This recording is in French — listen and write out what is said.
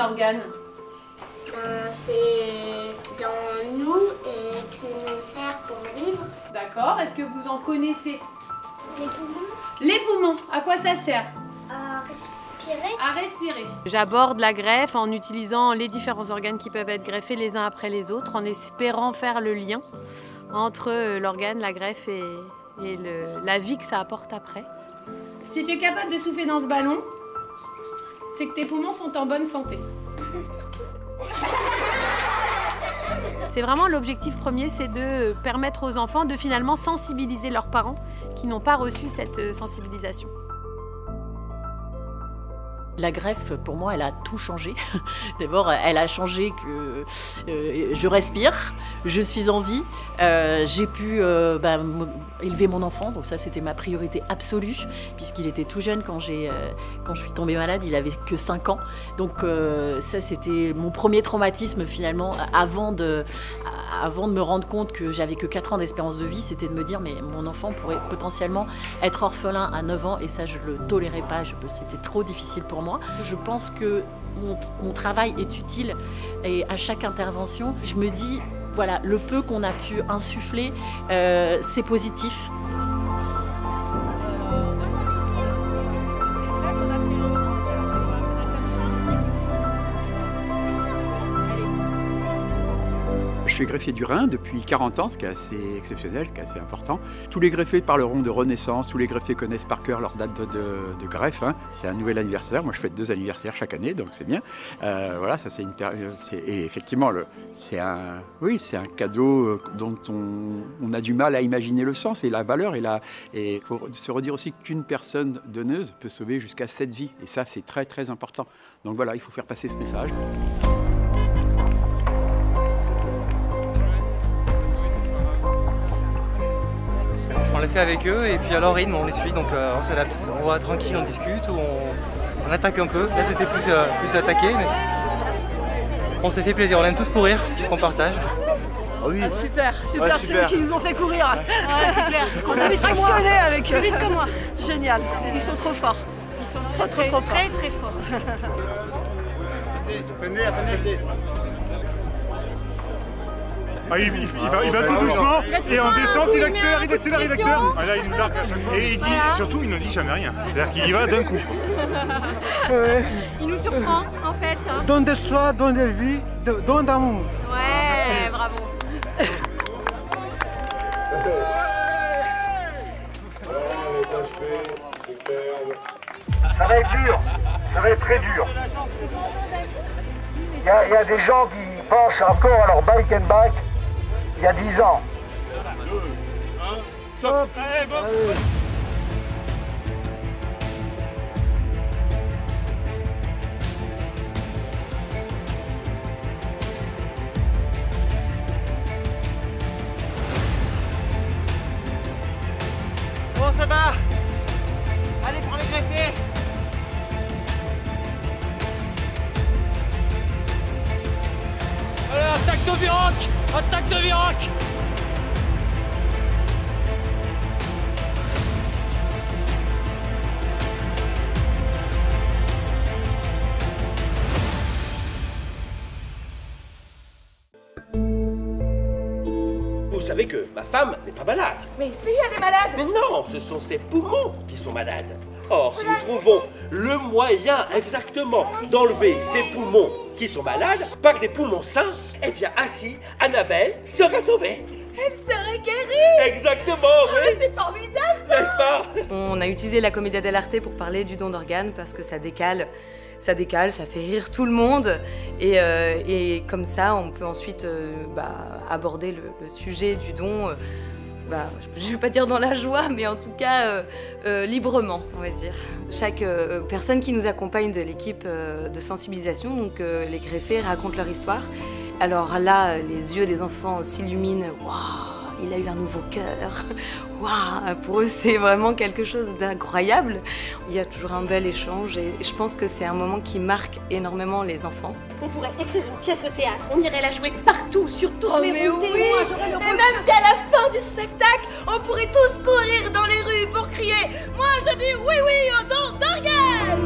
organe? C'est dans nous et qui nous sert pour vivre. D'accord, est-ce que vous en connaissez? Les poumons. Les poumons, à quoi ça sert? À respirer. À respirer. J'aborde la greffe en utilisant les différents organes qui peuvent être greffés les uns après les autres, en espérant faire le lien entre l'organe, la greffe et la vie que ça apporte après. Si tu es capable de souffler dans ce ballon, c'est que tes poumons sont en bonne santé. C'est vraiment l'objectif premier, c'est de permettre aux enfants de finalement sensibiliser leurs parents qui n'ont pas reçu cette sensibilisation. La greffe, pour moi, elle a tout changé. D'abord, elle a changé que je respire, je suis en vie, j'ai pu élever mon enfant, donc ça c'était ma priorité absolue, puisqu'il était tout jeune quand je suis tombée malade, il avait que 5 ans. Donc ça c'était mon premier traumatisme finalement, avant de me rendre compte que j'avais que 4 ans d'espérance de vie, c'était de me dire mais mon enfant pourrait potentiellement être orphelin à 9 ans et ça je le tolérais pas, c'était trop difficile pour moi. Je pense que mon travail est utile et à chaque intervention, je me dis, voilà, le peu qu'on a pu insuffler, c'est positif. Je suis greffier du Rhin depuis 40 ans, ce qui est assez exceptionnel, ce qui est assez important. Tous les greffés parleront de renaissance, tous les greffés connaissent par cœur leur date de greffe. Hein. C'est un nouvel anniversaire, moi je fête 2 anniversaires chaque année, donc c'est bien. Voilà, ça c'est et effectivement, c'est un cadeau dont on a du mal à imaginer le sens et la valeur. Et il faut se redire aussi qu'une personne donneuse peut sauver jusqu'à 7 vies, et ça c'est très très important. Donc voilà, il faut faire passer ce message. On les fait avec eux et puis à leur rythme on les suit, donc on s'adapte. On va tranquille, on discute ou on attaque un peu. Là c'était plus attaqué, mais on s'est fait plaisir, on aime tous courir, ce qu'on partage. Ah oui. Ah, super, Ouais, c'est eux qui nous ont fait courir. Ouais, c'est clair. On a fractionné avec eux. Plus vite que moi. Génial, ils sont trop forts. Ils sont Très très forts. Ah, il va tout doucement et en descente il accélère. Ah, là il nous largue à chaque fois. Et il dit, surtout il ne dit jamais rien. C'est-à-dire qu'il y va d'un coup. Il nous surprend en fait. Donne de soi, donne de vie, donne d'amour. Ouais, bravo. Ça va être dur, ça va être très dur. Il y a des gens qui pensent encore à leur bike and bike il y a 10 ans. Top. Bon ça va. Allez, prends les greffés. Allez, attaque de Virac! Attaque de Virac! Vous savez que ma femme n'est pas malade. Mais si, elle est malade. Mais non, ce sont ses poumons qui sont malades. Or, si nous trouvons le moyen exactement d'enlever ces poumons qui sont malades par des poumons sains, eh bien ainsi, Annabelle sera sauvée. Elle serait guérie. Exactement, oui. C'est formidable, n'est-ce pas? On a utilisé la Commedia dell'arte pour parler du don d'organes parce que ça décale, ça fait rire tout le monde et comme ça on peut ensuite aborder le sujet du don, je ne vais pas dire dans la joie, mais en tout cas librement, on va dire. Chaque personne qui nous accompagne de l'équipe de sensibilisation, donc les greffés, racontent leur histoire. Alors là, les yeux des enfants s'illuminent. Waouh, il a eu un nouveau cœur. Waouh, pour eux, c'est vraiment quelque chose d'incroyable. Il y a toujours un bel échange et je pense que c'est un moment qui marque énormément les enfants. On pourrait écrire une pièce de théâtre, on irait la jouer partout, sur toutes les routes. Oui. Et même qu'à la fin du spectacle, on pourrait tous courir dans les rues pour crier « Moi, je dis oui, oui au don d'organes !»